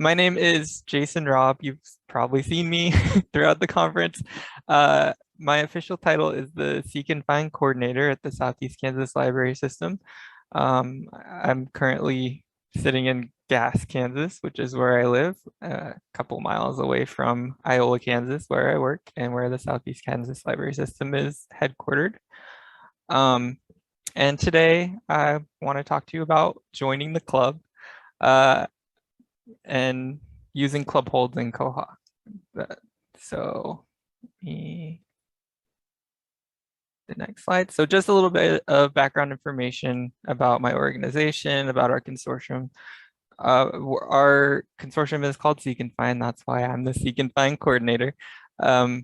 My name is Jason Robb. You've probably seen me throughout the conference. My official title is the Seek and Find Coordinator at the Southeast Kansas Library System. I'm currently sitting in Gass, Kansas, which is where I live, a couple miles away from Iola, Kansas, where I work and where the Southeast Kansas Library System is headquartered. Um, and today I want to talk to you about joining the club. And using club holds in Koha. So the next slide. So just a little bit of background information about my organization, about our consortium. Our consortium is called Seek and Find. That's why I'm the Seek and Find coordinator. And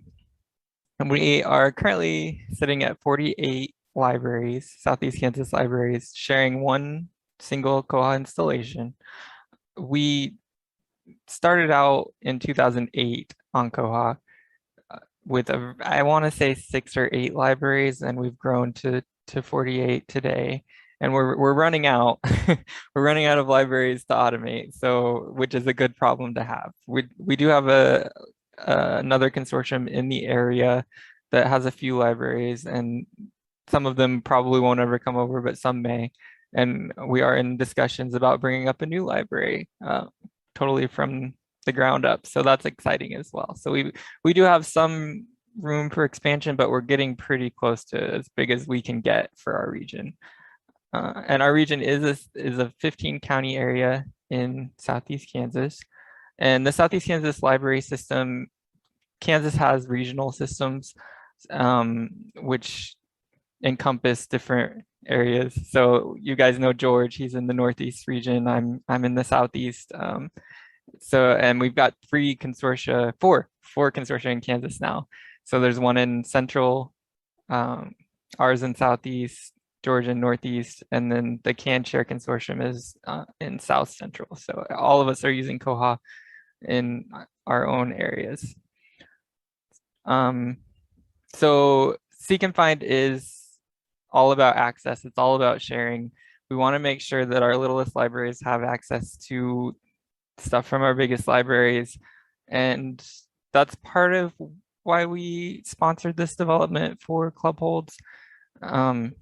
we are currently sitting at 48 libraries, Southeast Kansas libraries, sharing one single Koha installation. We started out in 2008 on Koha with I want to say 6 or 8 libraries, and we've grown to 48 today. And we're running out. We're running out of libraries to automate, so which is a good problem to have. We do have another consortium in the area that has a few libraries, and some of them probably won't ever come over, but some may. And we are in discussions about bringing up a new library, totally from the ground up. So that's exciting as well. So we do have some room for expansion, but we're getting pretty close to as big as we can get for our region. And our region is a 15 county area in Southeast Kansas. And the Southeast Kansas Library System, Kansas has regional systems, which encompass different areas. So you guys know George, he's in the Northeast region. I'm in the Southeast. And we've got four consortia in Kansas now. So there's one in Central, ours in Southeast, Georgia in Northeast, and then the CanShare consortium is in South Central. So all of us are using Koha in our own areas. So Seek and Find is all about access. It's all about sharing. We want to make sure that our littlest libraries have access to stuff from our biggest libraries. And that's part of why we sponsored this development for club holds. On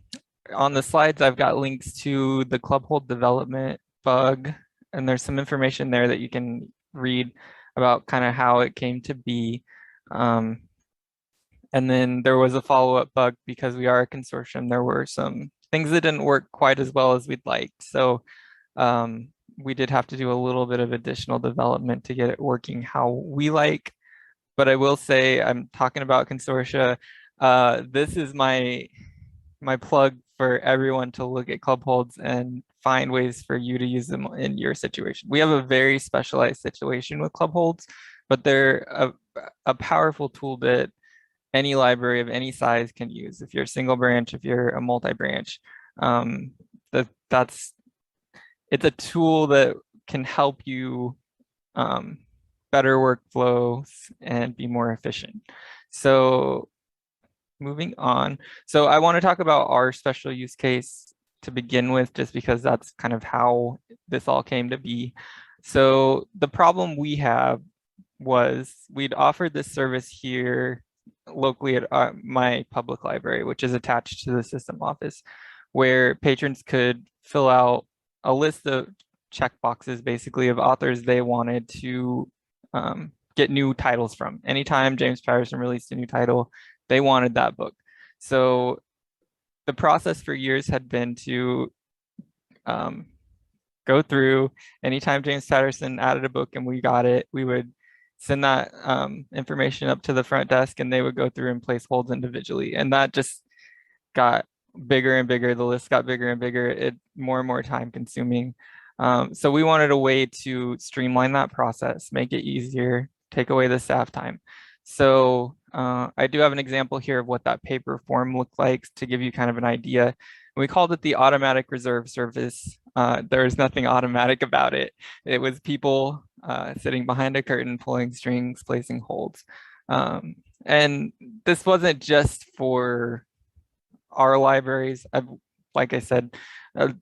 the slides, I've got links to the club hold development bug, and there's some information there that you can read about kind of how it came to be. And then there was a follow-up bug because we are a consortium. There were some things that didn't work quite as well as we'd like. So we did have to do a little bit of additional development to get it working how we like. But I will say, I'm talking about consortia. This is my plug for everyone to look at club holds and find ways for you to use them in your situation. We have a very specialized situation with club holds, but they're a powerful tool that any library of any size can use. If you're a single branch, if you're a multi-branch, it's a tool that can help you better workflows and be more efficient. So moving on. So I want to talk about our special use case to begin with, just because that's kind of how this all came to be. So the problem we have was we'd offered this service here locally at my public library, which is attached to the system office, where patrons could fill out a list of checkboxes, basically, of authors they wanted to get new titles from. Anytime James Patterson released a new title, they wanted that book. So the process for years had been to go through, anytime James Patterson added a book and we got it, we would send that information up to the front desk, and they would go through and place holds individually. And that just got bigger and bigger. The list got bigger and bigger. It more and more time consuming. So we wanted a way to streamline that process, make it easier, take away the staff time. So I do have an example here of what that paper form looked like to give you kind of an idea. We called it the automatic reserve service. There was nothing automatic about it. It was people sitting behind a curtain, pulling strings, placing holds. And this wasn't just for our libraries. like I said,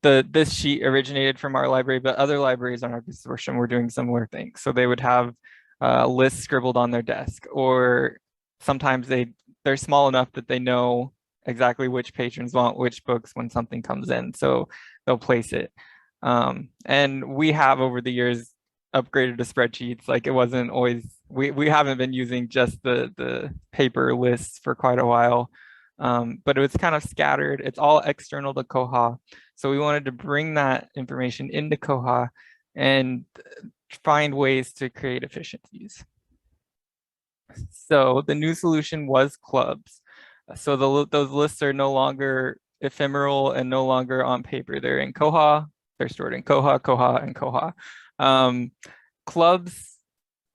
this sheet originated from our library, but other libraries on our consortium were doing similar things. So they would have lists scribbled on their desk, or sometimes they're small enough that they know exactly which patrons want which books when something comes in, so they'll place it. And we have over the years upgraded to spreadsheets. Like it wasn't always, we haven't been using just the paper lists for quite a while. But it was kind of scattered. It's all external to Koha. So we wanted to bring that information into Koha and find ways to create efficiencies. So the new solution was clubs. So those lists are no longer ephemeral and no longer on paper. They're in Koha. They're stored in Koha, Koha, and Koha. Clubs,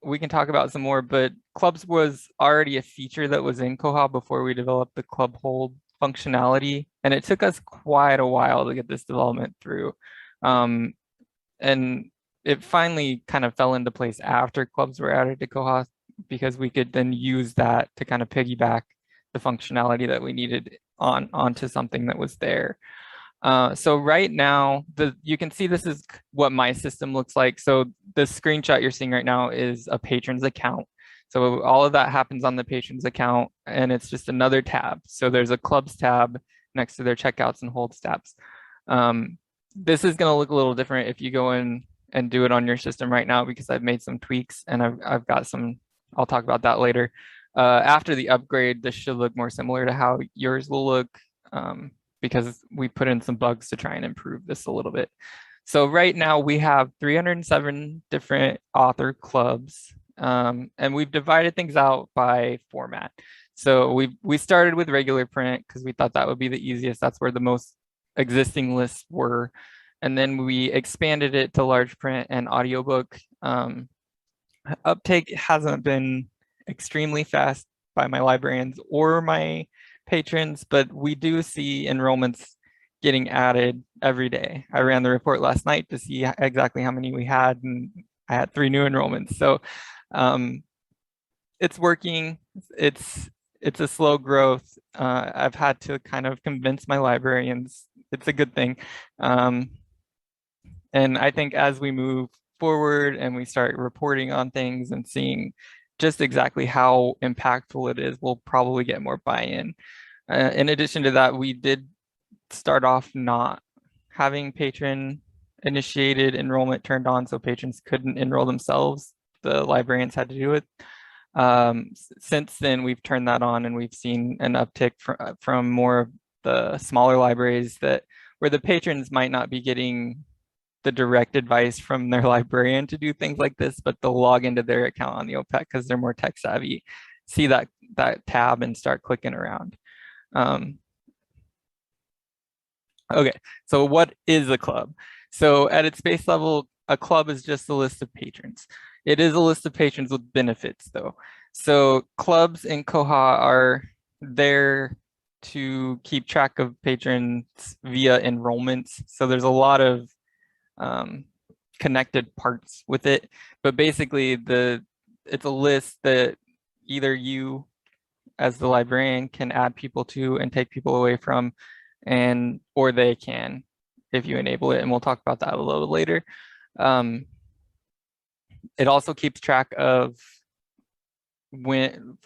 we can talk about some more, but clubs was already a feature that was in Koha before we developed the club hold functionality. And it took us quite a while to get this development through. And it finally kind of fell into place after clubs were added to Koha, because we could then use that to kind of piggyback the functionality that we needed onto something that was there. So right now, you can see this is what my system looks like. So the screenshot you're seeing right now is a patron's account. So all of that happens on the patron's account, and it's just another tab. So there's a clubs tab next to their checkouts and holds tabs. This is going to look a little different if you go in and do it on your system right now, because I've made some tweaks and I've got some, I'll talk about that later. After the upgrade, this should look more similar to how yours will look, because we put in some bugs to try and improve this a little bit. So right now we have 307 different author clubs, and we've divided things out by format. So we started with regular print because we thought that would be the easiest. That's where the most existing lists were. And then we expanded it to large print and audiobook. Uptake hasn't been extremely fast by my librarians or my patrons, but we do see enrollments getting added every day. I ran the report last night to see exactly how many we had, and I had 3 new enrollments. So it's working. It's a slow growth. I've had to kind of convince my librarians it's a good thing. And I think as we move forward and we start reporting on things and seeing just exactly how impactful it is, we'll probably get more buy-in. In addition to that, we did start off not having patron initiated enrollment turned on, so patrons couldn't enroll themselves. The librarians had to do it. Since then, we've turned that on, and we've seen an uptick from more of the smaller libraries where the patrons might not be getting the direct advice from their librarian to do things like this, but they'll log into their account on the OPEC because they're more tech savvy, see that tab and start clicking around. Okay, so what is a club? So at its base level, a club is just a list of patrons. It is a list of patrons with benefits, though. So clubs in Koha are there to keep track of patrons via enrollments. So there's a lot of connected parts with it, but basically it's a list that either you as the librarian can add people to and take people away from, or they can if you enable it, and we'll talk about that a little later. It also keeps track of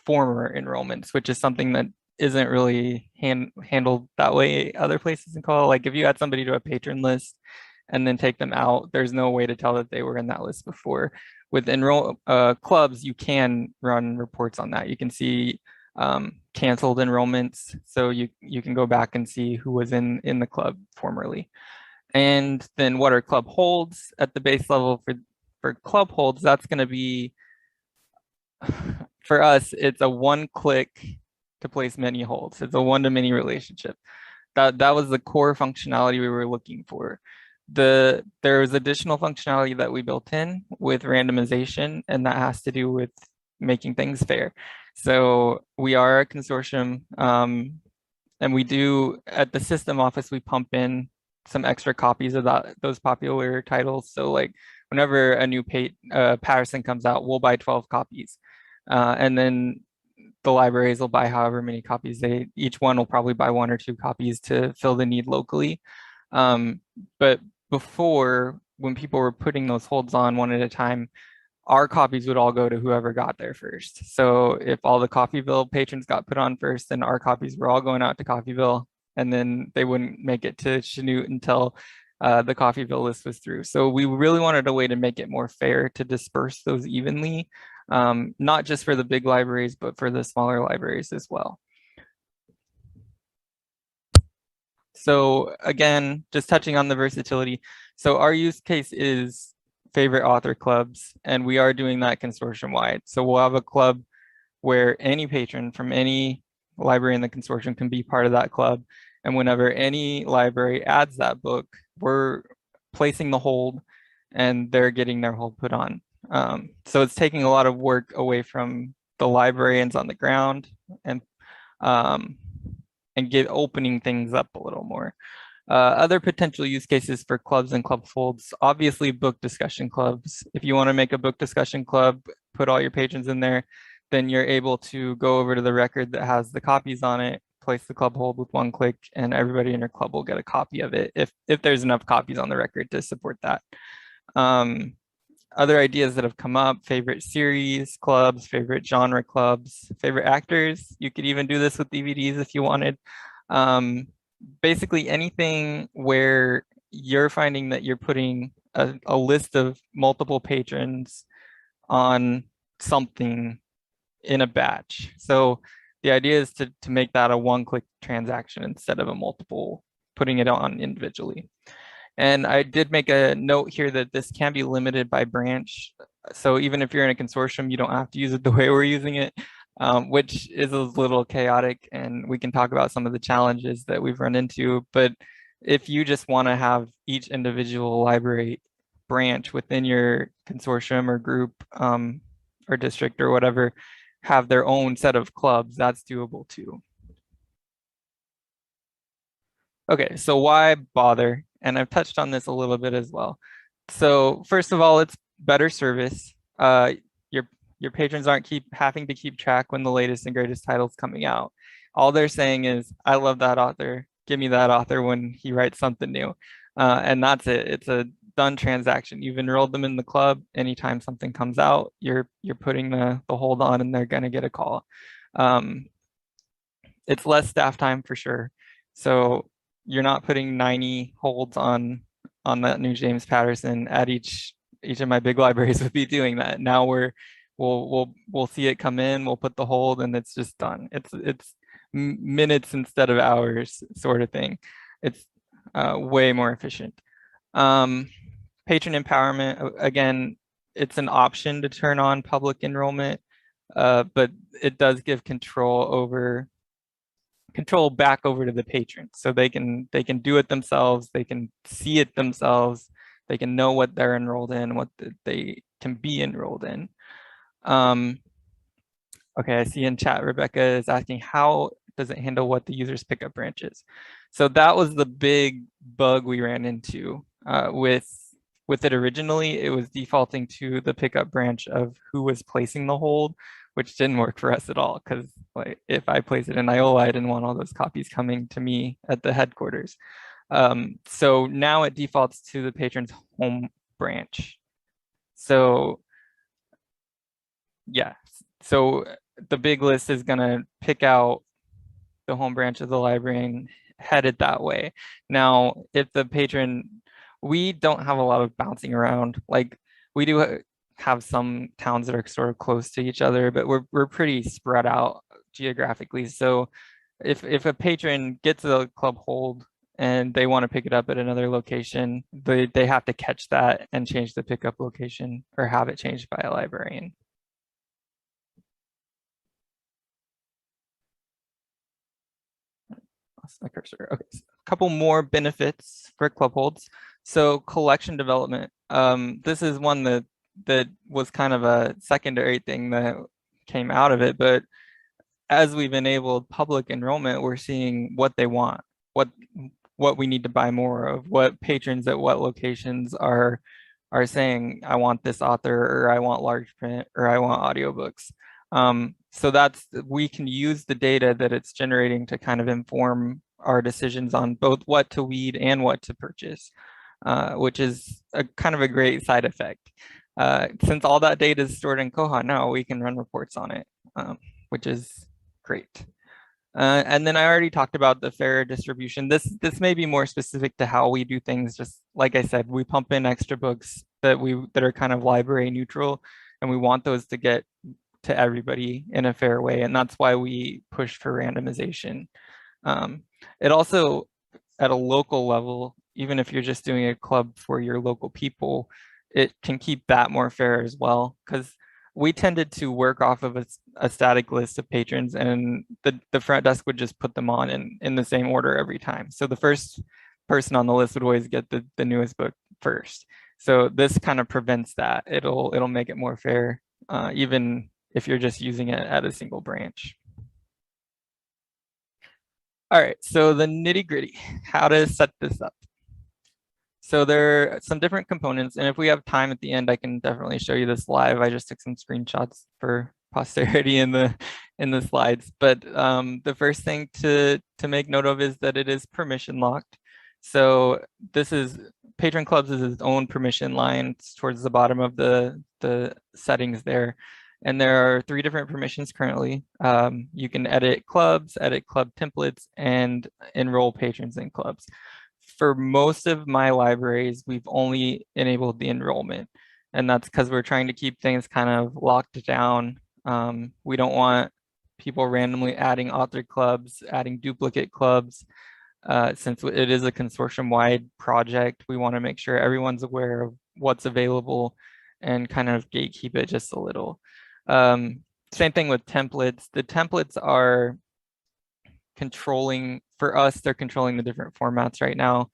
former enrollments, which is something that isn't really handled that way other places in Koha. Like if you add somebody to a patron list and then take them out, there's no way to tell that they were in that list before. With clubs, you can run reports on that. You can see canceled enrollments, so you can go back and see who was in the club formerly. And then what are club holds at the base level? For club holds, that's going to be, for us, it's a one-click to place many holds. It's a one-to-many relationship. That was the core functionality we were looking for. There was additional functionality that we built in with randomization, and that has to do with making things fair. So we are a consortium, and we do, at the system office, we pump in some extra copies of those popular titles. So like whenever a new Patterson comes out, we'll buy 12 copies. And then the libraries will buy however many copies each one will probably buy 1 or 2 copies to fill the need locally. But before, when people were putting those holds on one at a time, our copies would all go to whoever got there first. So if all the Coffeyville patrons got put on first, then our copies were all going out to Coffeyville, and then they wouldn't make it to Chanute until the Coffeyville list was through. So we really wanted a way to make it more fair to disperse those evenly, not just for the big libraries, but for the smaller libraries as well. So again, just touching on the versatility. So our use case is favorite author clubs, and we are doing that consortium wide. So we'll have a club where any patron from any library in the consortium can be part of that club. And whenever any library adds that book, we're placing the hold and they're getting their hold put on. So it's taking a lot of work away from the librarians on the ground and opening things up a little more. Other potential use cases for clubs and club folds, obviously book discussion clubs. If you want to make a book discussion club, put all your patrons in there, then you're able to go over to the record that has the copies on it, place the club hold with 1 click, and everybody in your club will get a copy of it if there's enough copies on the record to support that. Other ideas that have come up, favorite series clubs, favorite genre clubs, favorite actors. You could even do this with DVDs if you wanted. Basically anything where you're finding that you're putting a list of multiple patrons on something in a batch. So the idea is to make that a 1-click transaction instead of a multiple, putting it on individually. And I did make a note here that this can be limited by branch. So even if you're in a consortium, you don't have to use it the way we're using it, which is a little chaotic. And we can talk about some of the challenges that we've run into. But if you just want to have each individual library branch within your consortium or group or district or whatever have their own set of clubs, that's doable too. Okay, so why bother? And I've touched on this a little bit as well. So first of all, it's better service. Your patrons aren't having to keep track when the latest and greatest title's coming out. All they're saying is, I love that author. Give me that author when he writes something new. And that's it. It's a done transaction. You've enrolled them in the club. Anytime something comes out, you're putting the hold on and they're gonna get a call. It's less staff time for sure. So you're not putting 90 holds on that new James Patterson at each of my big libraries would be doing that. Now we'll see it come in, we'll put the hold, and it's just done. It's minutes instead of hours sort of thing. It's way more efficient. Patron empowerment, again, it's an option to turn on public enrollment, but it does give control back over to the patrons, so they can do it themselves, they can see it themselves, they can know what they're enrolled in, what they can be enrolled in. Okay, I see in chat Rebecca is asking, how does it handle what the users pick up branches? So that was the big bug we ran into with it originally. It was defaulting to the pickup branch of who was placing the hold, which didn't work for us at all, because like if I place it in Iola, I didn't want all those copies coming to me at the headquarters. So now it defaults to the patron's home branch. So yeah, so the big list is gonna pick out the home branch of the library and head it that way. Now, if the patron, we don't have a lot of bouncing around. Like we do have some towns that are sort of close to each other, but we're pretty spread out geographically. So if a patron gets a club hold and they want to pick it up at another location, they have to catch that and change the pickup location or have it changed by a librarian. Lost my cursor. Okay, so a couple more benefits for club holds. So collection development. This is one that was kind of a secondary thing that came out of it, but as we've enabled public enrollment, we're seeing what they want, what we need to buy more of, what patrons at what locations are saying, I want this author, or I want large print, or I want audiobooks. So we can use the data that it's generating to kind of inform our decisions on both what to weed and what to purchase, which is a kind of a great side effect. Since all that data is stored in Koha now, we can run reports on it, which is great. And then I already talked about the fair distribution. This may be more specific to how we do things. Just like I said, we pump in extra books that are kind of library neutral, and we want those to get to everybody in a fair way, and that's why we push for randomization. It also, at a local level, even if you're just doing a club for your local people, it can keep that more fair as well, because we tended to work off of a static list of patrons, and the front desk would just put them on in the same order every time. So the first person on the list would always get the newest book first. So this kind of prevents that. It'll make it more fair, even if you're just using it at a single branch. All right, so the nitty gritty, how to set this up. So there are some different components, and if we have time at the end, I can definitely show you this live. I just took some screenshots for posterity in the slides. But the first thing to make note of is that it is permission locked. So this is Patron Clubs is its own permission line. It's towards the bottom of the settings there. And there are 3 different permissions currently. You can edit clubs, edit club templates, and enroll patrons in clubs. For most of my libraries, we've only enabled the enrollment, and that's because we're trying to keep things kind of locked down. We don't want people randomly adding author clubs, adding duplicate clubs. Since it is a consortium-wide project, we want to make sure everyone's aware of what's available and kind of gatekeep it just a little. Same thing with templates. The templates are controlling, for us, they're controlling the different formats right now,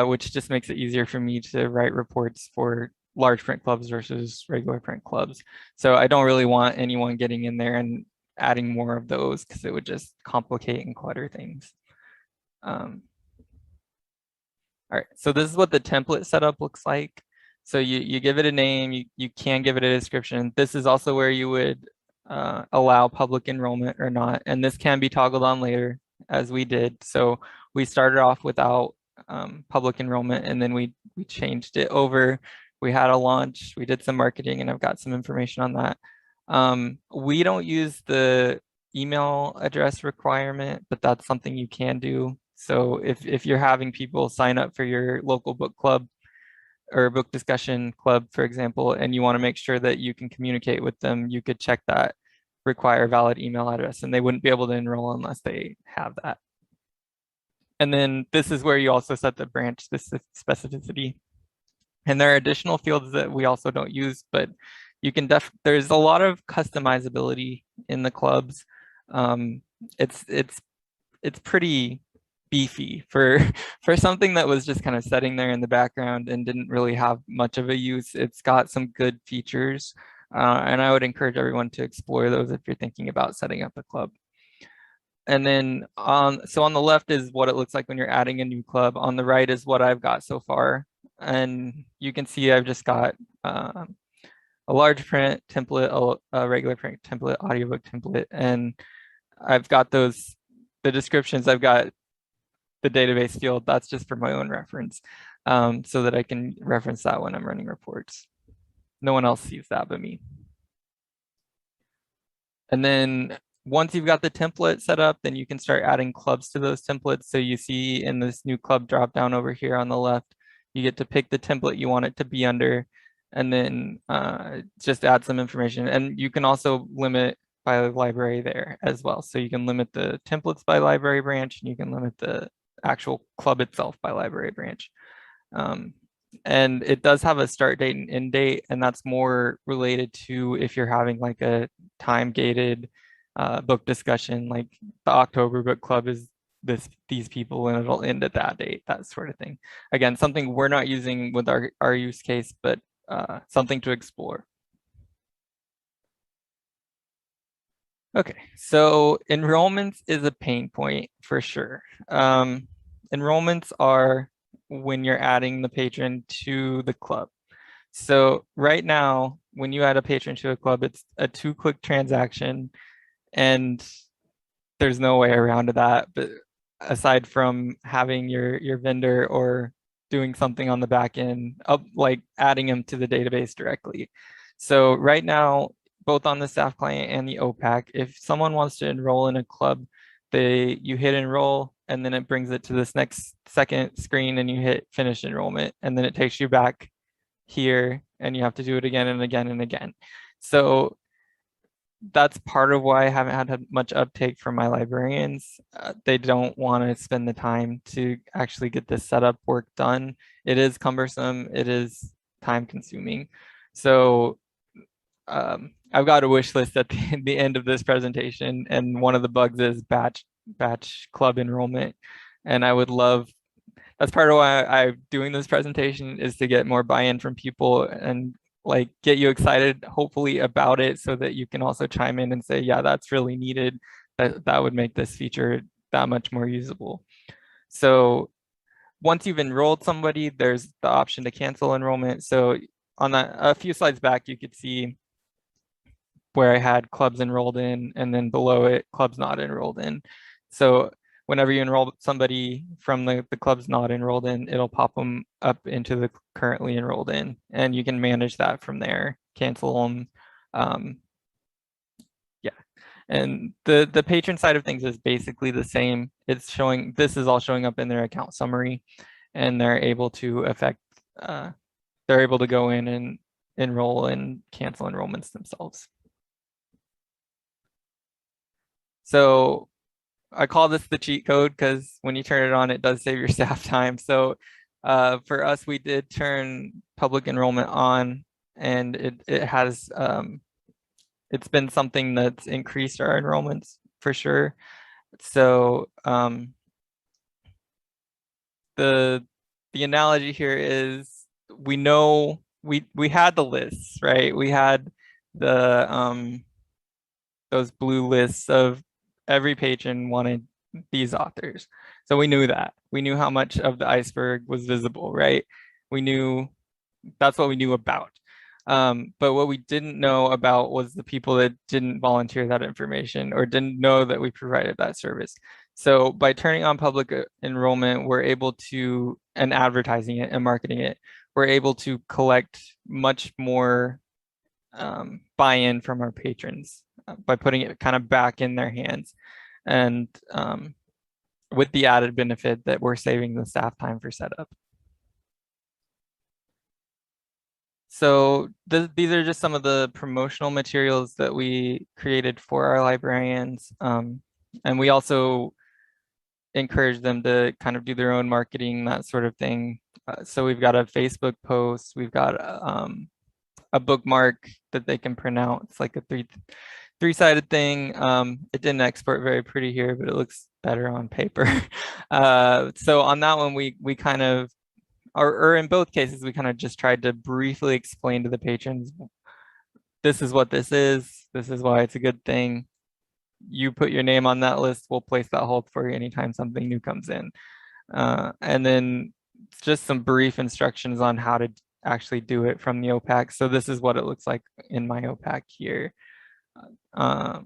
which just makes it easier for me to write reports for large print clubs versus regular print clubs. So I don't really want anyone getting in there and adding more of those, because it would just complicate and clutter things. All right, so this is what the template setup looks like. So you give it a name, you can give it a description. This is also where you would allow public enrollment or not, and this can be toggled on later, as we did. So we started off without public enrollment, and then we changed it over. We had a launch, we did some marketing, and I've got some information on that. We don't use the email address requirement, but that's something you can do. So if you're having people sign up for your local book club or book discussion club, for example, and you want to make sure that you can communicate with them, you could check that require valid email address, and they wouldn't be able to enroll unless they have that. And then this is where you also set the branch specificity. And there are additional fields that we also don't use, but you can there's a lot of customizability in the clubs. It's pretty beefy for something that was just kind of sitting there in the background and didn't really have much of a use. It's got some good features, and I would encourage everyone to explore those if you're thinking about setting up a club. And then so on the left is what it looks like when you're adding a new club. On the right is what I've got so far, and you can see I've just got a large print template, a regular print template, audiobook template, and I've got the descriptions. I've got the database field. That's just for my own reference, so that I can reference that when I'm running reports. No one else sees that but me. And then once you've got the template set up, then you can start adding clubs to those templates. So you see in this new club dropdown over here on the left, you get to pick the template you want it to be under, and then just add some information. And you can also limit by library there as well. So you can limit the templates by library branch, and you can limit the actual club itself by library branch. And it does have a start date and end date, and that's more related to if you're having like a time gated book discussion, like the October book club is these people and it'll end at that date, that sort of thing. Again, something we're not using with our use case, but something to explore. Okay, so enrollments is a pain point for sure. Enrollments are when you're adding the patron to the club. So right now, when you add a patron to a club, it's a 2-click transaction, and there's no way around that. But aside from having your vendor or doing something on the back end, up like adding them to the database directly. So right now, both on the staff client and the OPAC, if someone wants to enroll in a club, you hit enroll, and then it brings it to this next second screen, and you hit finish enrollment, and then it takes you back here, and you have to do it again and again and again. So that's part of why I haven't had much uptake from my librarians. They don't want to spend the time to actually get this setup work done. It is cumbersome. It is time consuming. So I've got a wish list at the end of this presentation, and one of the bugs is batch club enrollment. And I would love, that's part of why I'm doing this presentation, is to get more buy-in from people and like get you excited, hopefully, about it, so that you can also chime in and say, yeah, that's really needed. That would make this feature that much more usable. So once you've enrolled somebody, there's the option to cancel enrollment. So on that, a few slides back, you could see where I had clubs enrolled in, and then below it, clubs not enrolled in. So whenever you enroll somebody from the clubs not enrolled in, it'll pop them up into the currently enrolled in, and you can manage that from there, cancel them. Yeah. And the patron side of things is basically the same. It's showing, this is all showing up in their account summary, and they're able to they're able to go in and enroll and cancel enrollments themselves. So I call this the cheat code because when you turn it on, it does save your staff time. So for us, we did turn public enrollment on, and it has it's been something that's increased our enrollments for sure. So the analogy here is, we know we had the lists, right? We had the those blue lists of every patron wanted these authors. So we knew that. We knew how much of the iceberg was visible, right? We knew, that's what we knew about. But what we didn't know about was the people that didn't volunteer that information or didn't know that we provided that service. So by turning on public enrollment, we're able to, and advertising it and marketing it, we're able to collect much more buy-in from our patrons by putting it kind of back in their hands, and with the added benefit that we're saving the staff time for setup. So these are just some of the promotional materials that we created for our librarians, and we also encourage them to kind of do their own marketing, that sort of thing. So we've got a Facebook post, we've got a bookmark that they can print out. It's like a three-sided thing. It didn't export very pretty here, but it looks better on paper. So on that one, we kind of, or in both cases, we kind of just tried to briefly explain to the patrons, this is what this is why it's a good thing. You put your name on that list, we'll place that hold for you anytime something new comes in. And then just some brief instructions on how to actually do it from the OPAC. So this is what it looks like in my OPAC here. Yeah.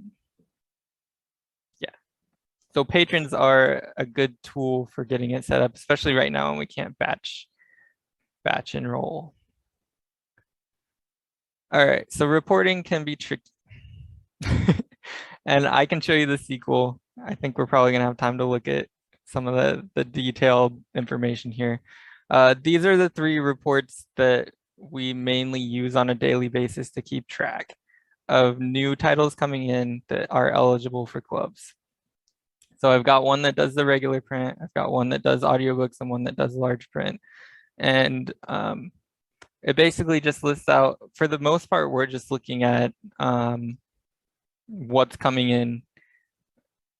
So patrons are a good tool for getting it set up, especially right now when we can't batch enroll. All right, so reporting can be tricky. And I can show you the sequel. I think we're probably gonna have time to look at some of the detailed information here. These are the 3 reports that we mainly use on a daily basis to keep track of new titles coming in that are eligible for clubs. So I've got one that does the regular print, I've got one that does audiobooks, and one that does large print. And it basically just lists out, for the most part, we're just looking at what's coming in.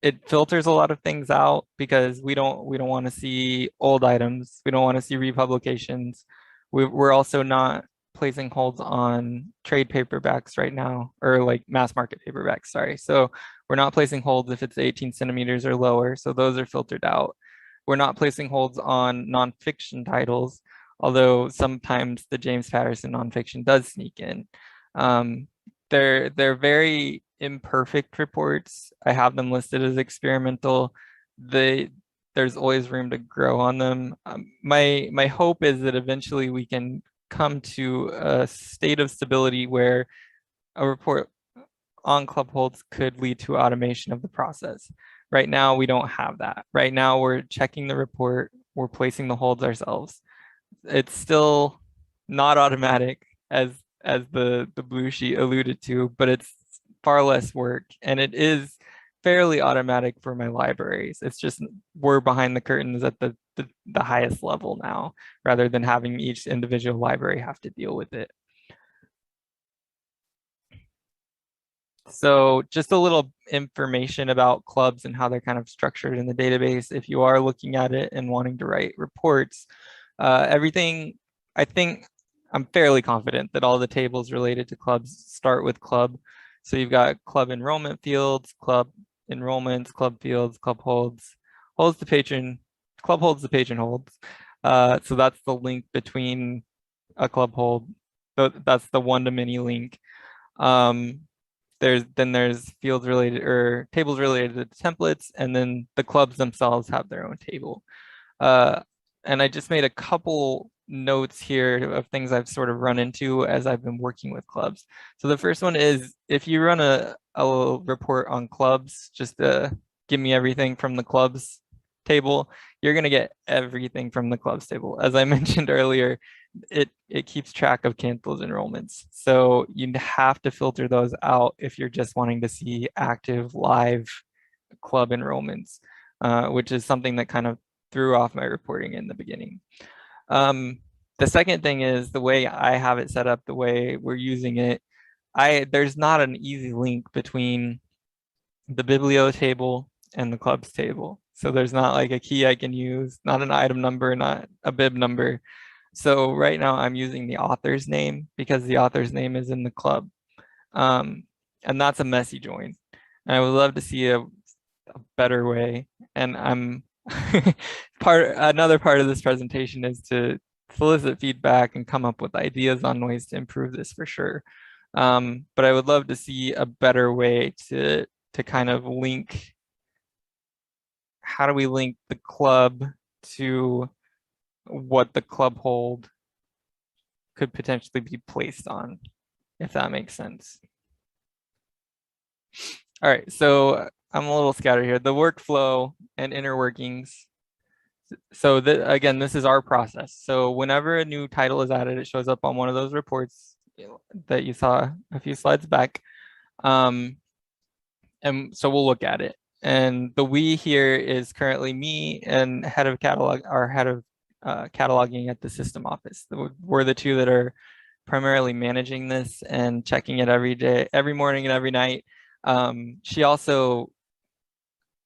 It filters a lot of things out because we don't want to see old items. We don't want to see republications. We're also not placing holds on trade paperbacks right now, or like mass market paperbacks, sorry. So we're not placing holds if it's 18 centimeters or lower. So those are filtered out. We're not placing holds on nonfiction titles. although sometimes the James Patterson nonfiction does sneak in. They're very imperfect reports. I have them listed as experimental. There's always room to grow on them. My hope is that eventually we can come to a state of stability where a report on club holds could lead to automation of the process. Right now, we don't have that. Right now, we're checking the report, we're placing the holds ourselves. It's still not automatic as the blue sheet alluded to, but it's far less work, and it is fairly automatic for my libraries. It's just we're behind the curtains at the highest level now, rather than having each individual library have to deal with it. So just a little information about clubs and how they're kind of structured in the database. If you are looking at it and wanting to write reports, everything, I think I'm fairly confident that all the tables related to clubs start with club. So you've got club enrollment fields, club enrollments, club fields, club holds, holds the patron, club holds the patron holds. So that's the link between a club hold. So that's the one-to-many link. There's fields related or tables related to templates, and then the clubs themselves have their own table. And I just made a couple notes here of things I've sort of run into as I've been working with clubs. So the first one is if you run a report on clubs, just give me everything from the clubs table, you're going to get everything from the clubs table. As I mentioned earlier, it keeps track of canceled enrollments. So you have to filter those out if you're just wanting to see active live club enrollments, which is something that kind of threw off my reporting in the beginning. The second thing is the way I have it set up, the way we're using it, there's not an easy link between the biblio table and the clubs table. So there's not like a key I can use, not an item number, not a bib number. So right now I'm using the author's name because the author's name is in the club. And that's a messy join. And I would love to see a better way. And I'm another part of this presentation is to solicit feedback and come up with ideas on ways to improve this for sure. But I would love to see a better way to kind of link, how do we link the club to what the club hold could potentially be placed on, if that makes sense. All right, so I'm a little scattered here. The workflow and inner workings. So again, this is our process. So whenever a new title is added, it shows up on one of those reports that you saw a few slides back. And so we'll look at it. And the we here is currently me and head of catalog, our head of cataloging at the system office. We're the two that are primarily managing this and checking it every day, every morning and every night. She also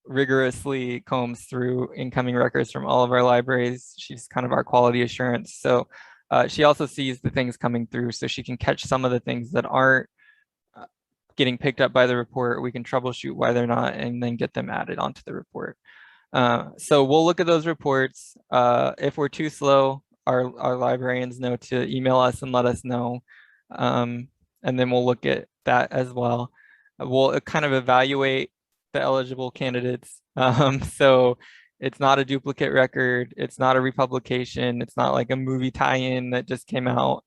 rigorously combs through incoming records from all of our libraries. She's kind of our quality assurance. So she also sees the things coming through, so she can catch some of the things that aren't getting picked up by the report. We can troubleshoot why they're not and then get them added onto the report. So we'll look at those reports. If we're too slow, our librarians know to email us and let us know. And then we'll look at that as well. We'll kind of evaluate the eligible candidates. So it's not a duplicate record. It's not a republication. It's not like a movie tie-in that just came out.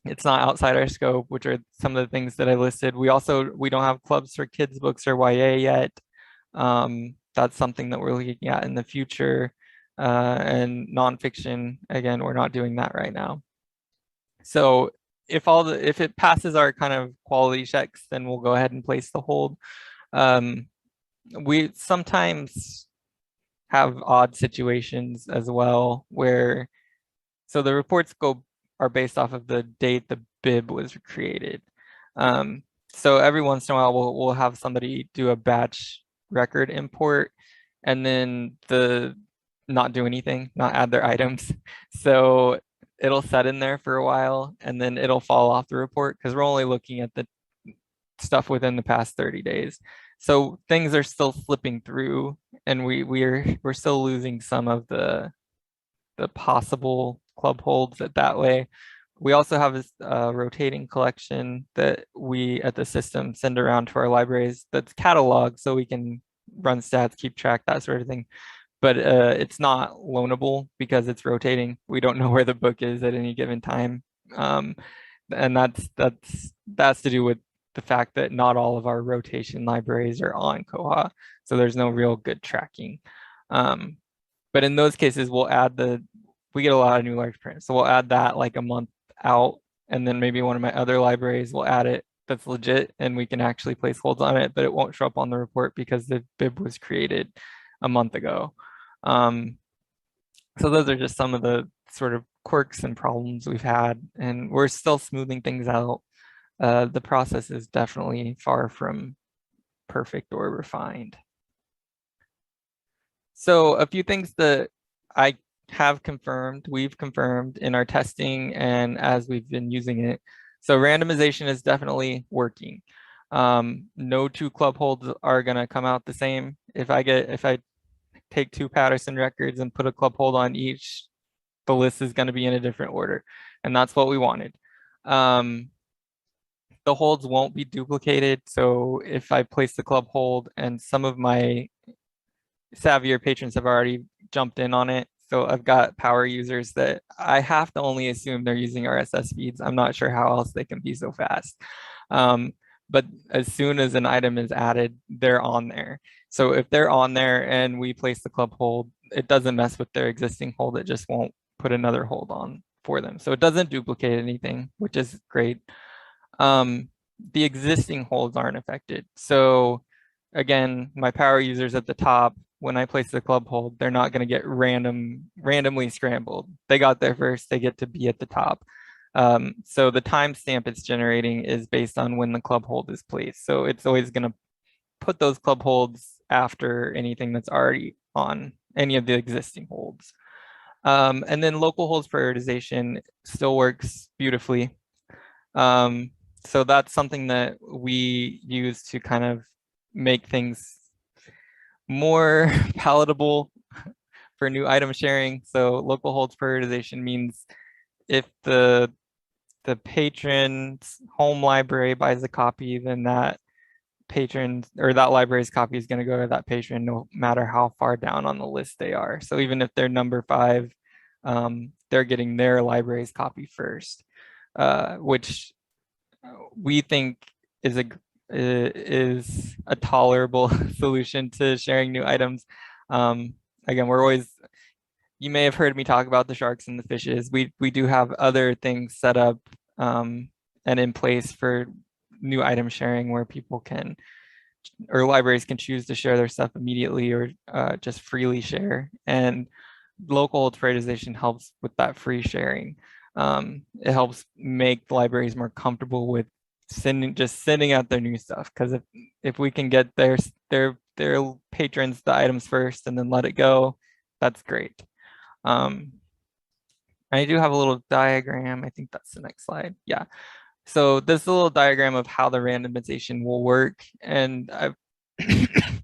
It's not outside our scope, which are some of the things that I listed. We don't have clubs for kids books or YA yet. That's something that we're looking at in the future. And nonfiction, again, we're not doing that right now. So if it passes our kind of quality checks, then we'll go ahead and place the hold. We sometimes have odd situations as well where, so the reports are based off of the date the bib was created. So every once in a while we'll have somebody do a batch record import and then not do anything, not add their items. So it'll set in there for a while and then it'll fall off the report because we're only looking at the stuff within the past 30 days. So things are still slipping through and we're still losing some of the the possible club holds that way. We also have this rotating collection that we at the system send around to our libraries that's cataloged so we can run stats, keep track, that sort of thing. But it's not loanable because it's rotating. We don't know where the book is at any given time. And that's to do with the fact that not all of our rotation libraries are on Koha, so there's no real good tracking. But in those cases, we get a lot of new large prints, so we'll add that like a month out, and then maybe one of my other libraries will add it that's legit, and we can actually place holds on it, but it won't show up on the report because the bib was created a month ago. So those are just some of the sort of quirks and problems we've had, and we're still smoothing things out. The process is definitely far from perfect or refined. So a few things that I have confirmed, we've confirmed in our testing and as we've been using it. So randomization is definitely working. No two club holds are gonna come out the same. If I take two Patterson records and put a club hold on each, the list is gonna be in a different order. And that's what we wanted. The holds won't be duplicated. So if I place the club hold and some of my savvier patrons have already jumped in on it. So I've got power users that I have to only assume they're using RSS feeds. I'm not sure how else they can be so fast. But as soon as an item is added, they're on there. So if they're on there and we place the club hold, it doesn't mess with their existing hold. It just won't put another hold on for them. So it doesn't duplicate anything, which is great. The existing holds aren't affected. So again, my power users at the top, when I place the club hold, they're not going to get randomly scrambled. They got there first, they get to be at the top. So the timestamp it's generating is based on when the club hold is placed. So it's always going to put those club holds after anything that's already on any of the existing holds. And then local holds prioritization still works beautifully. So that's something that we use to kind of make things more palatable for new item sharing. So local holds prioritization means if the patron's home library buys a copy, then that patron or that library's copy is going to go to that patron no matter how far down on the list they are. So even if they're number 5, they're getting their library's copy first, which we think is a tolerable solution to sharing new items. Again, you may have heard me talk about the sharks and the fishes. We do have other things set up and in place for new item sharing where people can, or libraries can choose to share their stuff immediately or just freely share. And local holds prioritization helps with that free sharing. It helps make libraries more comfortable with sending out their new stuff, because if we can get their patrons the items first and then let it go, that's great. I do have a little diagram. I think that's the next slide. Yeah. So this is a little diagram of how the randomization will work. And I've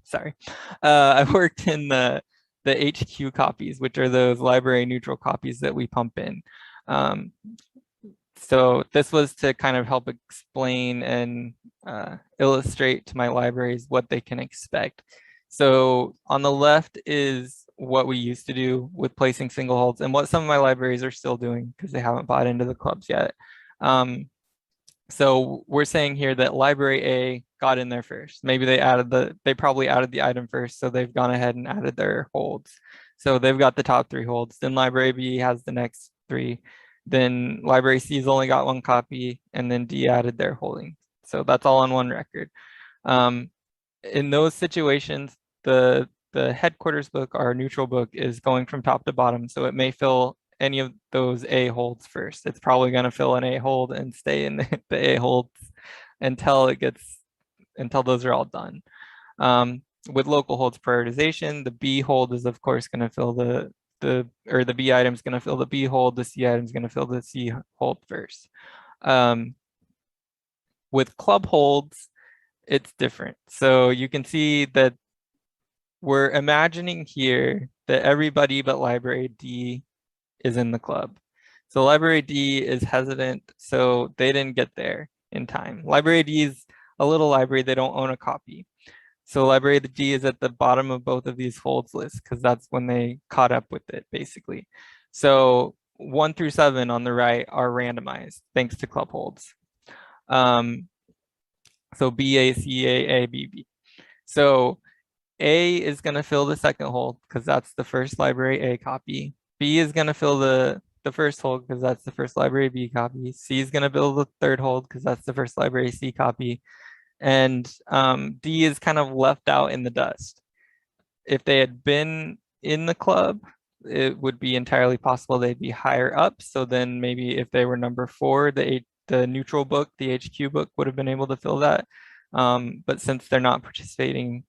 sorry, I've worked in the HQ copies, which are those library neutral copies that we pump in. So this was to kind of help explain and illustrate to my libraries what they can expect. So on the left is what we used to do with placing single holds and what some of my libraries are still doing because they haven't bought into the clubs yet. So we're saying here that library A got in there first. Maybe they probably added the item first, so they've gone ahead and added their holds. So they've got the top 3 holds. Then library B has the next 3. Then library C's only got 1 copy, and then D added their holding. So that's all on one record. In those situations, the headquarters book, our neutral book, is going from top to bottom. So it may fill any of those A holds first. It's probably going to fill an A hold and stay in the A holds until those are all done. With local holds prioritization, the B hold is of course going to fill the B item is going to fill the B hold, the C item is going to fill the C hold first. With club holds, it's different. So you can see that we're imagining here that everybody but library D is in the club. So library D is hesitant, so they didn't get there in time. Library D is a little library, they don't own a copy. So library D is at the bottom of both of these holds lists because that's when they caught up with it, basically. So 1 through 7 on the right are randomized thanks to club holds. So B, A, C, A, B, B. So A is going to fill the second hold because that's the first library A copy. B is going to fill the first hold because that's the first library B copy. C is going to fill the third hold because that's the first library C copy. And D is kind of left out in the dust. If they had been in the club, it would be entirely possible they'd be higher up. So then maybe if they were number 4, the neutral book, the HQ book would have been able to fill that. But since they're not participating,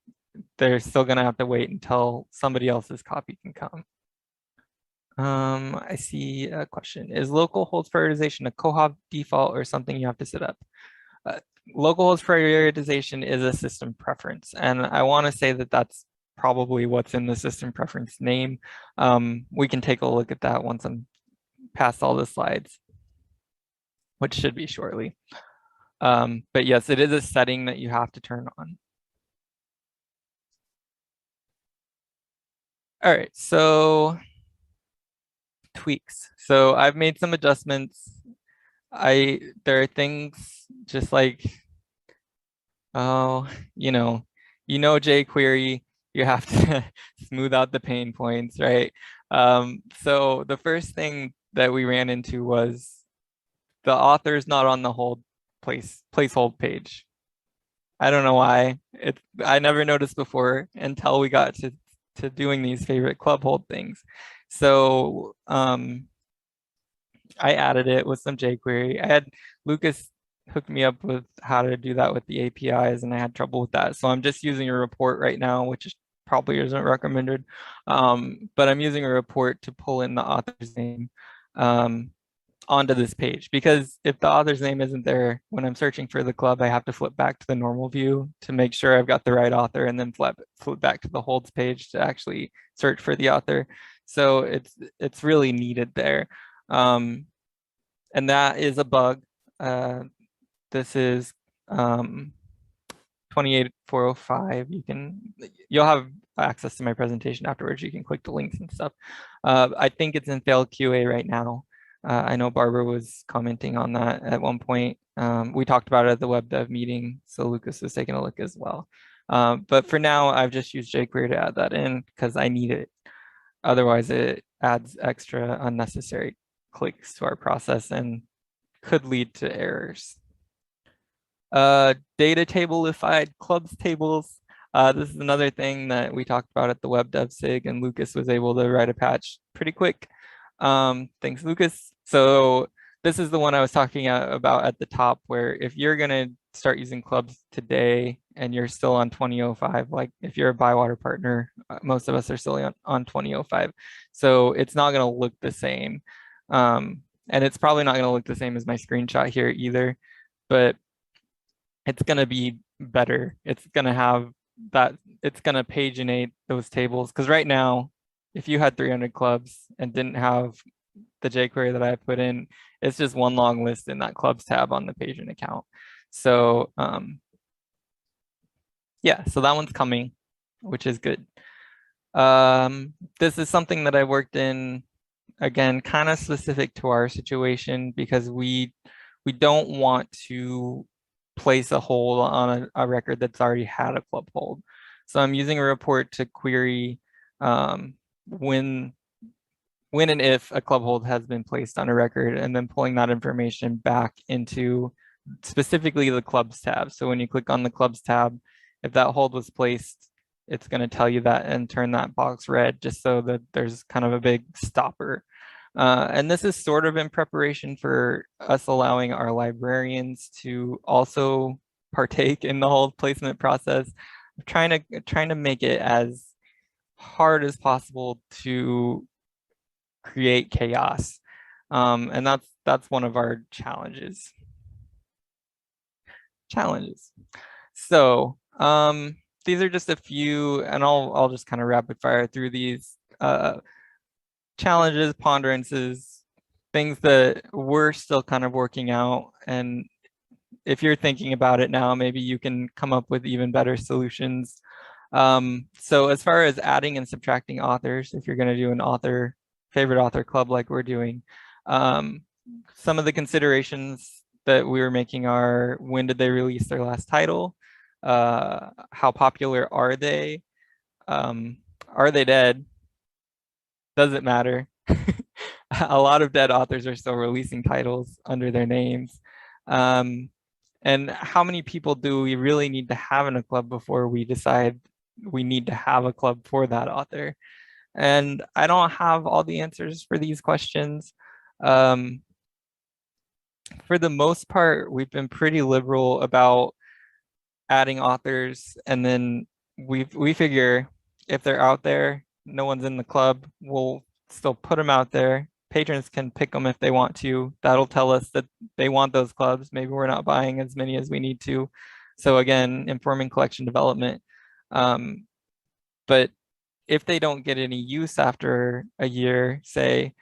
they're still going to have to wait until somebody else's copy can come. I see a question. Is local holds prioritization a koha default or something you have to set up? Local holds prioritization is a system preference, and I want to say that that's probably what's in the system preference name. We can take a look at that once I'm past all the slides, which should be shortly. But yes, it is a setting that you have to turn on. All right, so tweaks. So I've made some adjustments. There are things just like, oh, jQuery, you have to smooth out the pain points, right? So the first thing that we ran into was the author's not on the hold placehold page. I don't know why. I never noticed before until we got to doing these favorite club hold things. So I added it with some jQuery. I had Lucas hook me up with how to do that with the APIs, and I had trouble with that. So I'm just using a report right now, which probably isn't recommended. But I'm using a report to pull in the author's name onto this page, because if the author's name isn't there when I'm searching for the club, I have to flip back to the normal view to make sure I've got the right author, and then flip back to the holds page to actually search for the author. So it's really needed there. And that is a bug. This is 28405. You'll have access to my presentation afterwards. You can click the links and stuff. I think it's in failed QA right now. I know Barbara was commenting on that at one point. We talked about it at the web dev meeting, so Lucas was taking a look as well. But for now, I've just used jQuery to add that in because I need it. Otherwise, it adds extra unnecessary clicks to our process and could lead to errors. Datatable-ified clubs tables. This is another thing that we talked about at the web dev SIG, and Lucas was able to write a patch pretty quick. Thanks, Lucas. So this is the one I was talking about at the top, where if you're going to start using clubs today and you're still on 2005, like if you're a Bywater partner, most of us are still on 2005. So it's not going to look the same. And it's probably not going to look the same as my screenshot here either, but it's going to be better. It's going to have that, it's going to paginate those tables. Because right now, if you had 300 clubs and didn't have the jQuery that I put in, it's just one long list in that clubs tab on the paging account. So yeah, so that one's coming, which is good. This is something that I worked in, again, kind of specific to our situation, because we don't want to place a hold on a record that's already had a club hold. So I'm using a report to query when and if a club hold has been placed on a record, and then pulling that information back into specifically the clubs tab. So when you click on the clubs tab, if that hold was placed, it's going to tell you that and turn that box red, just so that there's kind of a big stopper. And this is sort of in preparation for us allowing our librarians to also partake in the hold placement process. I'm trying to make it as hard as possible to create chaos. And that's one of our challenges. So these are just a few, and I'll just kind of rapid fire through these. challenges, ponderances, things that we're still kind of working out. And if you're thinking about it now, maybe you can come up with even better solutions. So as far as adding and subtracting authors, if you're going to do an favorite author club like we're doing, um, some of the considerations that we were making are: when did they release their last title? How popular are they? Are they dead? Does it matter? A lot of dead authors are still releasing titles under their names. Um, and how many people do we really need to have in a club before we decide we need to have a club for that author? And I don't have all the answers for these questions. Um, for the most part, we've been pretty liberal about adding authors, and then we figure if they're out there, no one's in the club, we'll still put them out there. Patrons can pick them if they want to. That'll tell us that they want those clubs. Maybe we're not buying as many as we need to. So again, informing collection development. But if they don't get any use after a year, say,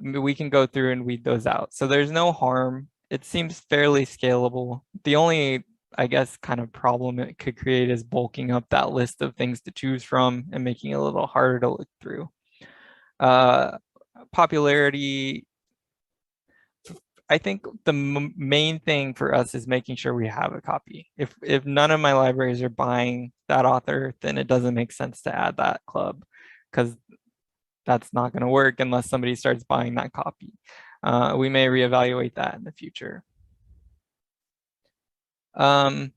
we can go through and weed those out. So there's no harm. It seems fairly scalable. The only, I guess, kind of problem it could create is bulking up that list of things to choose from and making it a little harder to look through. Popularity, I think the main thing for us is making sure we have a copy. If none of my libraries are buying that author, then it doesn't make sense to add that club, because that's not going to work unless somebody starts buying that copy. We may reevaluate that in the future.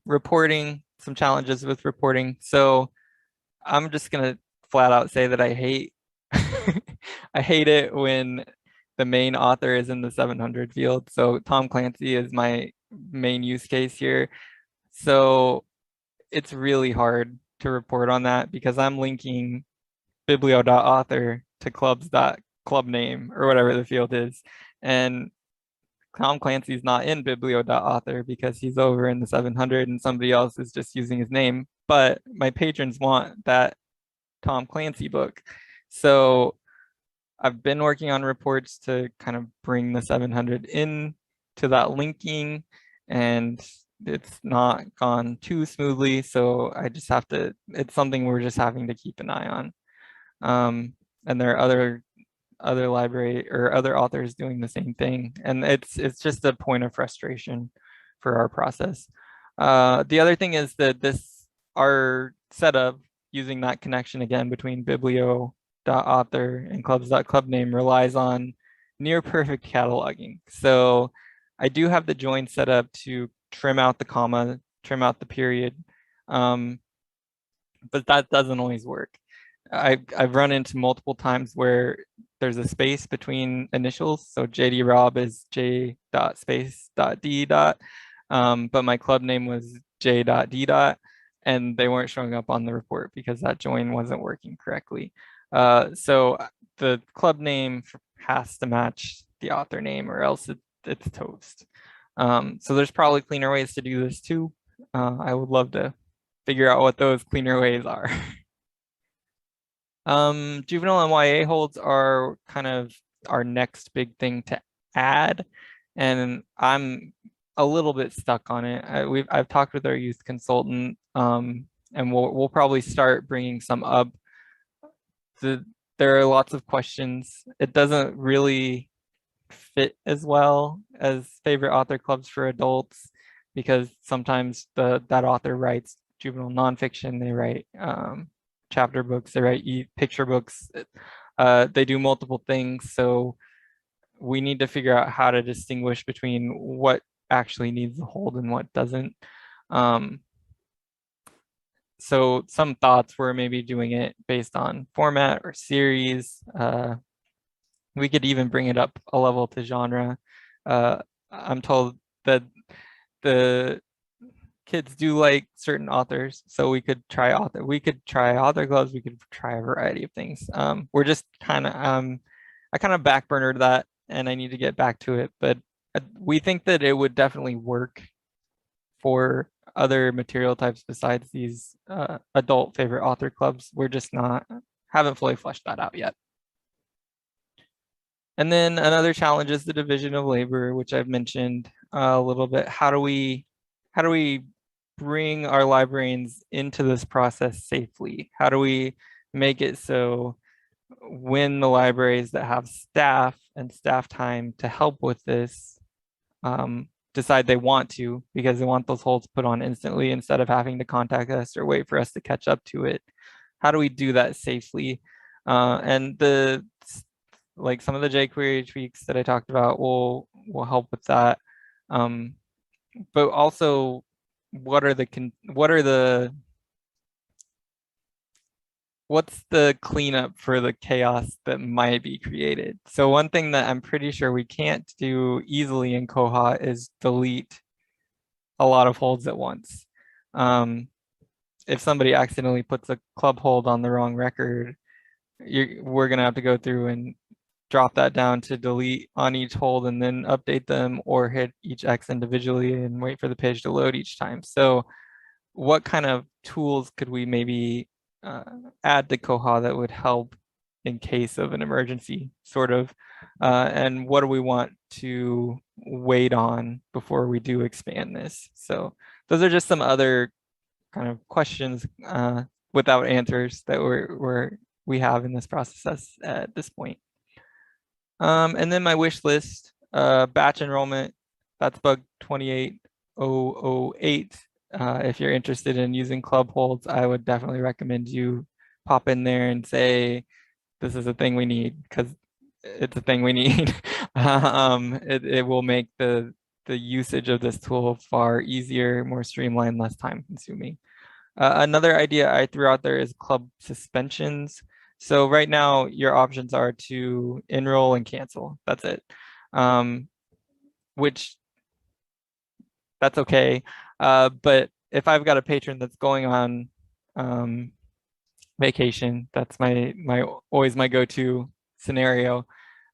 Reporting, some challenges with reporting. So I'm just going to flat out say that I hate I hate it when the main author is in the 700 field. So Tom Clancy is my main use case here. So it's really hard to report on that because I'm linking biblio.author to clubs.club name or whatever the field is. And Tom Clancy's not in biblio.author because he's over in the 700 and somebody else is just using his name. But my patrons want that Tom Clancy book. So I've been working on reports to kind of bring the 700 in to that linking, and it's not gone too smoothly. So I just have to, it's something we're just having to keep an eye on. And there are other library or other authors doing the same thing, and it's just a point of frustration for our process. The other thing is that our setup using that connection again between biblio.author and clubs.club name relies on near perfect cataloging. So I do have the join set up to trim out the comma, trim out the period, but that doesn't always work. I've run into multiple times where there's a space between initials. So JD Robb is J dot space dot D dot, but my club name was J dot D dot, and they weren't showing up on the report because that join wasn't working correctly. So the club name has to match the author name or else it's toast. So there's probably cleaner ways to do this too. I would love to figure out what those cleaner ways are. Juvenile and YA holds are kind of our next big thing to add, and I'm a little bit stuck on it. I've talked with our youth consultant, and we'll probably start bringing some up. There are lots of questions. It doesn't really fit as well as favorite author clubs for adults because sometimes that author writes juvenile nonfiction, they write chapter books, they write picture books, they do multiple things. So we need to figure out how to distinguish between what actually needs a hold and what doesn't. So some thoughts were maybe doing it based on format or series. We could even bring it up a level to genre. I'm told that the kids do like certain authors, so we could try author clubs, we could try a variety of things. We're just kind of I kind of backburnered that and I need to get back to it, but we think that it would definitely work for other material types besides these adult favorite author clubs. We're just haven't fully fleshed that out yet. And then another challenge is the division of labor, which I've mentioned a little bit. How do we bring our librarians into this process safely? How do we make it so when the libraries that have staff and staff time to help with this decide they want to, because they want those holds put on instantly instead of having to contact us or wait for us to catch up to it? How do we do that safely? And like some of the jQuery tweaks that I talked about will help with that. But also, what's the cleanup for the chaos that might be created? So one thing that I'm pretty sure we can't do easily in Koha is delete a lot of holds at once. If somebody accidentally puts a club hold on the wrong record, we're gonna have to go through and drop that down to delete on each hold and then update them, or hit each X individually and wait for the page to load each time. So what kind of tools could we maybe add to Koha that would help in case of an emergency, sort of? And what do we want to wait on before we do expand this? So those are just some other kind of questions without answers that we have in this process at this point. And then my wish list, batch enrollment, that's bug 28008. If you're interested in using club holds, I would definitely recommend you pop in there and say, this is a thing we need, because it's a thing we need. It will make the usage of this tool far easier, more streamlined, less time consuming. Another idea I threw out there is club suspensions. So right now, your options are to enroll and cancel. That's it. Which that's okay. But if I've got a patron that's going on vacation, that's always my go-to scenario.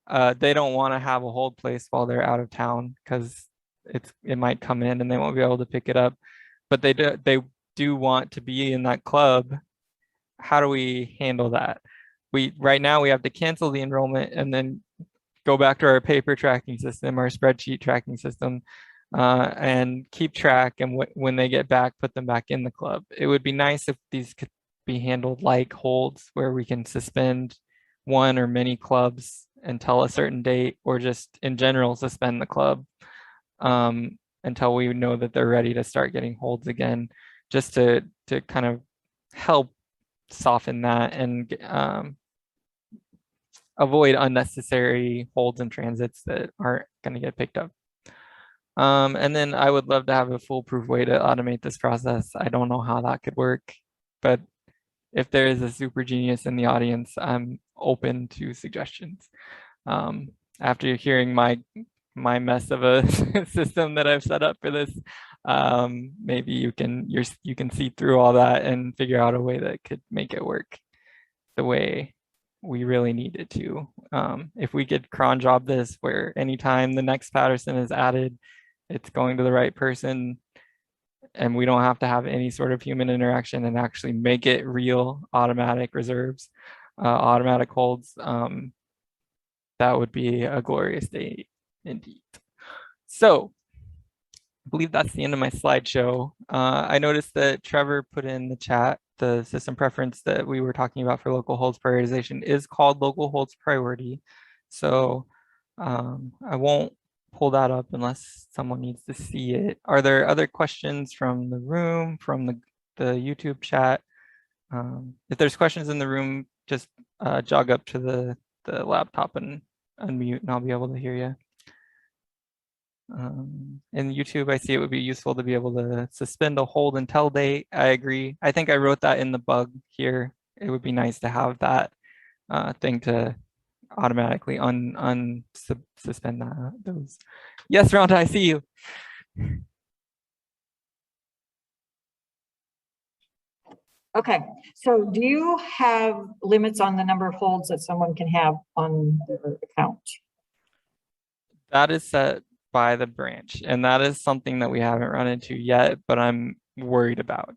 They don't want to have a hold place while they're out of town because it might come in and they won't be able to pick it up. But they do want to be in that club. How do we handle that? Right now we have to cancel the enrollment and then go back to our paper tracking system, our spreadsheet tracking system, and keep track. And when they get back, put them back in the club. It would be nice if these could be handled like holds, where we can suspend one or many clubs until a certain date, or just in general suspend the club until we know that they're ready to start getting holds again, just to kind of help soften that and avoid unnecessary holds and transits that aren't going to get picked up. And then I would love to have a foolproof way to automate this process. I don't know how that could work, but if there is a super genius in the audience, I'm open to suggestions. After hearing my mess of a system that I've set up for this, maybe you can see through all that and figure out a way that could make it work the way we really need it to. If we could cron job this, where anytime the next Patterson is added, it's going to the right person, and we don't have to have any sort of human interaction, and actually make it real automatic reserves, automatic holds, that would be a glorious day indeed. So I believe that's the end of my slideshow. I noticed that Trevor put in the chat the system preference that we were talking about for local holds prioritization is called local holds priority. So I won't pull that up unless someone needs to see it. Are there other questions from the room, from the YouTube chat? If there's questions in the room, just jog up to the laptop and unmute, and I'll be able to hear you. In YouTube, I see it would be useful to be able to suspend a hold until date. I agree. I think I wrote that in the bug here. It would be nice to have that thing to automatically suspend those. Yes, Rhonda, I see you. Okay, so do you have limits on the number of holds that someone can have on their account? That is set by the branch, and that is something that we haven't run into yet, but I'm worried about.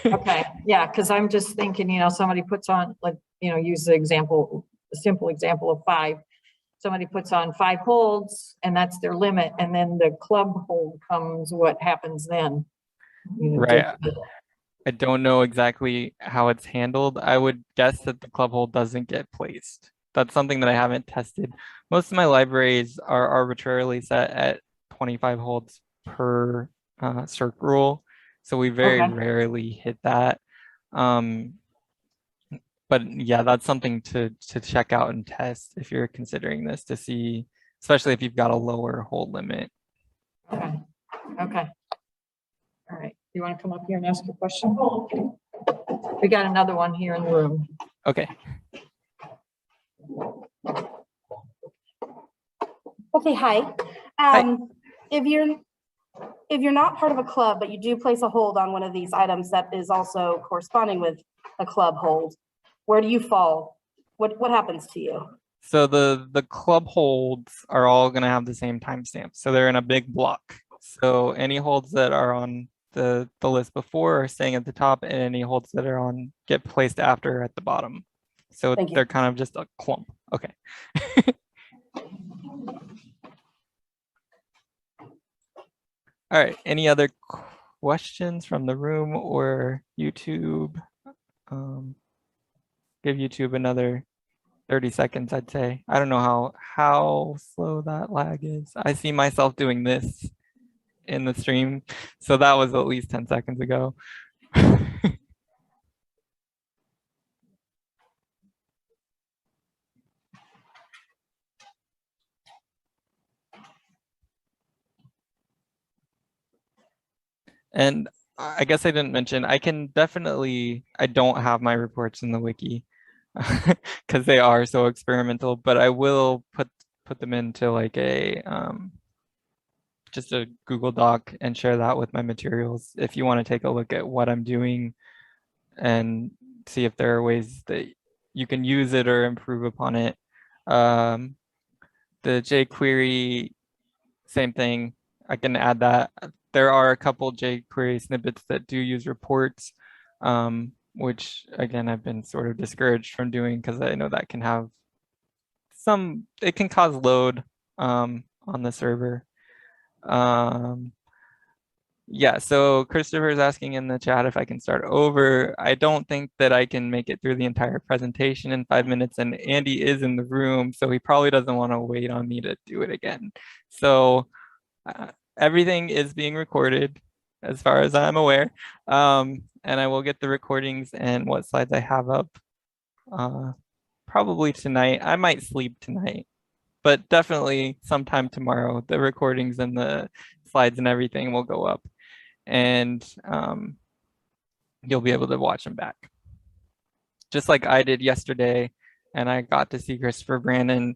Okay, yeah, because I'm just thinking, somebody puts on, like, use the example, a simple example of 5. somebody puts on 5 holds and that's their limit, and then the club hold comes, what happens then? You know, Right. I don't know exactly how it's handled. I would guess that the club hold doesn't get placed. That's something that I haven't tested. Most of my libraries are arbitrarily set at 25 holds per circ rule, so we very Okay. rarely hit that. But yeah, that's something to check out and test if you're considering this to see, especially if you've got a lower hold limit. Okay. Okay. All right. You want to come up here and ask a question? We got another one here in the room. Okay. Okay, hi. Hi. If you're not part of a club, but you do place a hold on one of these items that is also corresponding with a club hold, where do you fall? What happens to you? So the club holds are all going to have the same timestamp. So they're in a big block. So any holds that are on the list before are staying at the top, and any holds that are on get placed after at the bottom. So Thank you. they're kind of just a clump. Okay. All right. Any other questions from the room or YouTube? Give YouTube another 30 seconds, I'd say. I don't know how slow that lag is. I see myself doing this in the stream, so that was at least 10 seconds ago. And I guess I didn't mention, I don't have my reports in the wiki because they are so experimental, but I will put them into like a just a Google Doc and share that with my materials if you want to take a look at what I'm doing and see if there are ways that you can use it or improve upon it. The jQuery, same thing. I can add that. There are a couple jQuery snippets that do use reports, which again, I've been sort of discouraged from doing because I know that can have it can cause load on the server. Yeah, so Christopher is asking in the chat if I can start over. I don't think that I can make it through the entire presentation in 5 minutes, and Andy is in the room, so he probably doesn't want to wait on me to do it again. So everything is being recorded as far as I'm aware, and I will get the recordings and what slides I have up probably tonight. I might sleep tonight, but definitely sometime tomorrow, the recordings and the slides and everything will go up, and you'll be able to watch them back. Just like I did yesterday, and I got to see Christopher Brandon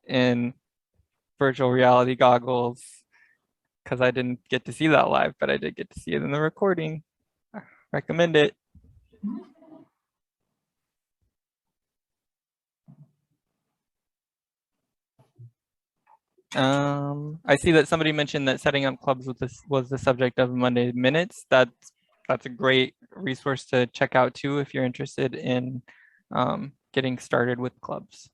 in virtual reality goggles because I didn't get to see that live, but I did get to see it in the recording. I recommend it. I see that somebody mentioned that setting up clubs with this was the subject of Monday Minutes. That's a great resource to check out too if you're interested in getting started with clubs.